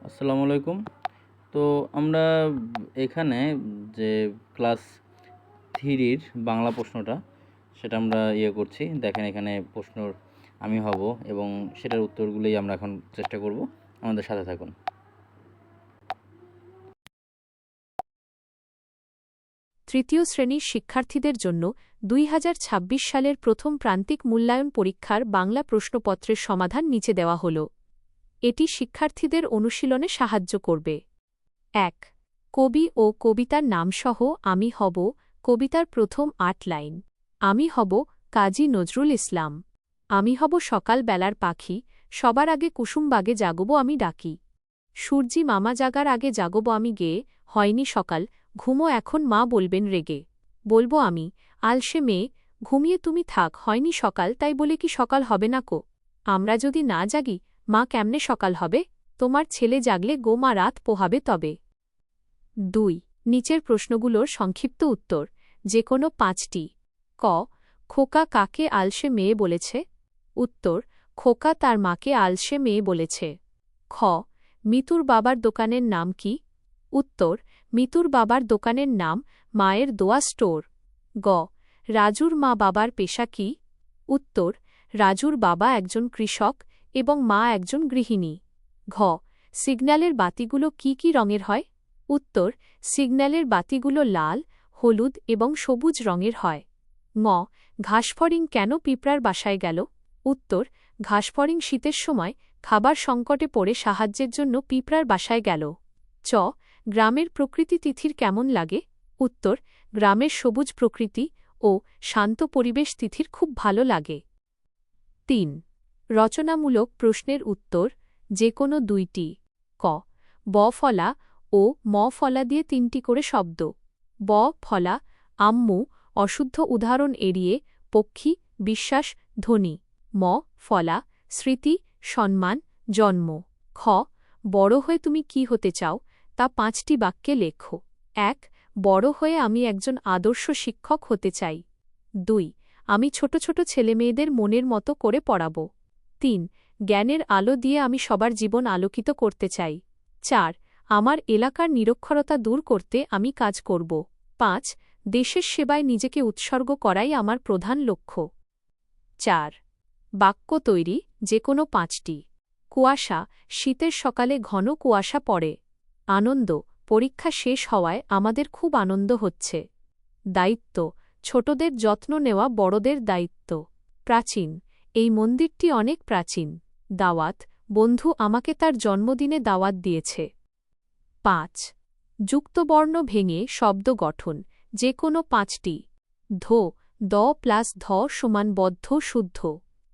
আসসালামু আলাইকুম। তো আমরা এখানে যে ক্লাস 3 এর বাংলা প্রশ্নটা সেটা আমরা করছি। দেখেন এখানে প্রশ্নর আমি হব এবং সেটার উত্তরগুলোই আমরা এখন চেষ্টা করব। আমাদের সাথে থাকুন। তৃতীয় শ্রেণীর শিক্ষার্থীদের জন্য ২০২৬ সালের প্রথম প্রান্তিক মূল্যায়ন পরীক্ষার বাংলা প্রশ্নপত্রের সমাধান নিচে দেওয়া হল। এটি শিক্ষার্থীদের অনুশীলনে সাহায্য করবে। ১. কবি ও কবিতার নামসহ আমি হব কবিতার প্রথম ৮ লাইন। আমি হব কাজী নজরুল ইসলাম। আমি হব সকাল বেলার পাখি, সবার আগে কুসুমবাগে জাগব আমি ডাকি। সূর্যি মামা জাগার আগে জাগব আমি গেয়ে, হয়নি সকাল, ঘুমো এখন মা বলবেন রেগে। বলবো আমি, আলসে মেয়ে, ঘুমিয়ে তুমি থাক, হয়নি সকাল, তাই বলে কি সকাল হবে না কো? আমরা যদি না জাগি, মা কেমনে সকাল হবে? তোমার ছেলে জাগলে গো মা রাত পোহাবে তবে। ২. নিচের প্রশ্নগুলোর সংক্ষিপ্ত উত্তর, যে কোনো ৫টি। ক. খোকা কাকে আলসে মেয়ে বলেছে? উত্তর, খোকা তার মাকে আলসে মেয়ে বলেছে। খ. মিতুর বাবার দোকানের নাম কি? উত্তর, মিতুর বাবার দোকানের নাম মায়ের দোয়া স্টোর। গ. রাজুর মা বাবার পেশা কি? উত্তর, রাজুর বাবা একজন কৃষক এবং মা একজন গৃহিণী। ঘ. সিগন্যালের বাতিগুলো কি কি রঙের হয়? উত্তর, সিগন্যালের বাতিগুলো লাল, হলুদ এবং সবুজ রঙের হয়। ঙ. ঘাসফড়িং কেন পিঁপড়ার বাসায় গেল? উত্তর, ঘাসফড়িং শীতের সময় খাবার সংকটে পড়ে সাহায্যের জন্য পিঁপড়ার বাসায় গেল। চ. গ্রামের প্রকৃতি তিথির কেমন লাগে? উত্তর, গ্রামের সবুজ প্রকৃতি ও শান্ত পরিবেশ তিথির খুব ভালো লাগে। ৩. রচনামূলক প্রশ্নের উত্তর, যে কোনো ২টি। ক. ব ফলা ও ম ফলা দিয়ে ৩টি করে শব্দ। ব ফলা, আম্মু, অশুদ্ধ উদাহরণ এড়িয়ে, পক্ষী, বিশ্বাস, ধ্বনি। ম ফলা, স্মৃতি, সম্মান, জন্ম। খ. বড় হয়ে তুমি কি হতে চাও, তা ৫টি বাক্যে লেখো। ১. বড় হয়ে আমি একজন আদর্শ শিক্ষক হতে চাই। ২. আমি ছোট ছোট ছেলেমেয়েদের মনের মতো করে পড়াব। ৩. জ্ঞানের আলো দিয়ে আমি সবার জীবন আলোকিত করতে চাই। ৪. আমার এলাকার নিরক্ষরতা দূর করতে আমি কাজ করব। ৫. দেশের সেবায় নিজেকে উৎসর্গ করাই আমার প্রধান লক্ষ্য। ৪. বাক্য তৈরি, যে কোনো ৫টি। কুয়াশা, শীতের সকালে ঘন কুয়াশা পড়ে। আনন্দ, পরীক্ষা শেষ হওয়ায় আমাদের খুব আনন্দ হচ্ছে। দায়িত্ব, ছোটদের যত্ন নেওয়া বড়দের দায়িত্ব। প্রাচীন, এই মন্দিরটি অনেক প্রাচীন। দাওয়াত, বন্ধু আমাকে তার জন্মদিনে দাওয়াত দিয়েছে। ৫. যুক্তবর্ণ ভেঙে শব্দ গঠন, যে কোনো ৫টি। ধো, দ প্লাস ধ সমান বদ্ধ শুদ্ধ।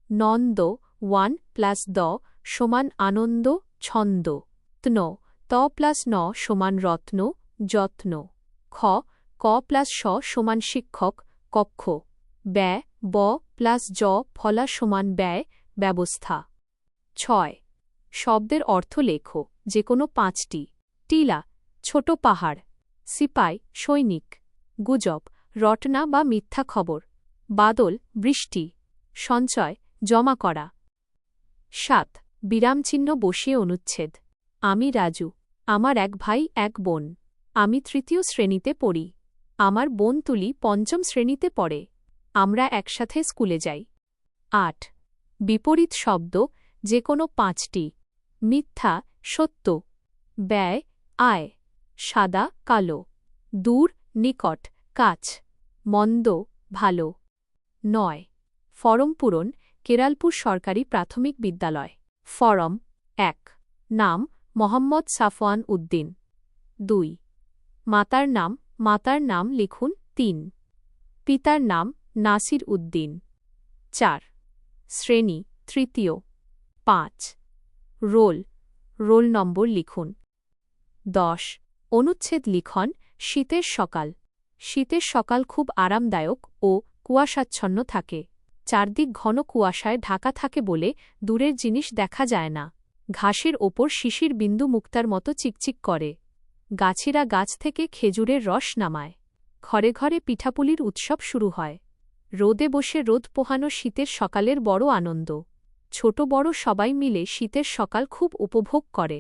নন্দ, ওয়ান প্লাস দ সমান আনন্দ, ছন্দ। তন, ত প্লাস ন সমান রত্ন, যত্ন। খ. ক প্লাস স সমান শিক্ষক, কক্ষ। ব্যয়, ব প্লাস জ ফলা সমান ব্যয়, ব্যবস্থা। ৬. শব্দের অর্থ লেখো, যে কোনো ৫টি। টিলা, ছোট পাহাড়। সিপাই, সৈনিক। গুজব, রটনা বা মিথ্যা খবর। বাদল, বৃষ্টি। সঞ্চয়, জমা করা। ৭. বিরামচিহ্ন বসিয়ে অনুচ্ছেদ। আমি রাজু। আমার এক ভাই এক বোন। আমি ৩য় শ্রেণীতে পড়ি। আমার বোন তুলি ৫ম শ্রেণীতে পড়ে। আমরা একসাথে স্কুলে যাই। ৮. বিপরীত শব্দ, যে কোনো ৫টি। মিথ্যা, সত্য। ব্যয়, আয়। সাদা, কালো। দূর, নিকট, কাছ। মন্দ, ভালো। ৯. ফরম পূরণ, কেরালপুর সরকারি প্রাথমিক বিদ্যালয়। ফরম ১. নাম, মোহাম্মদ সাফওয়ান উদ্দিন। ২. মাতার নাম লিখুন ৩। পিতার নাম নাসির উদ্দিন। ৪. শ্রেণী, ৩য়। ৫. রোল নম্বর লিখুন। ১০. অনুচ্ছেদ লিখন, শীতের সকাল। শীতের সকাল খুব আরামদায়ক ও কুয়াশাচ্ছন্ন থাকে। চারদিক ঘন কুয়াশায় ঢাকা থাকে বলে দূরের জিনিস দেখা যায় না। ঘাসের ওপর শিশির বিন্দু মুক্তার মতো চিকচিক করে। গাছিরা গাছ থেকে খেজুরের রস নামায়। ঘরে ঘরে পিঠাপুলির উৎসব শুরু হয়। রোদে বসে রোদ পোহানো শীতের সকালের বড় আনন্দ। ছোট বড় সবাই মিলে শীতের সকাল খুব উপভোগ করে।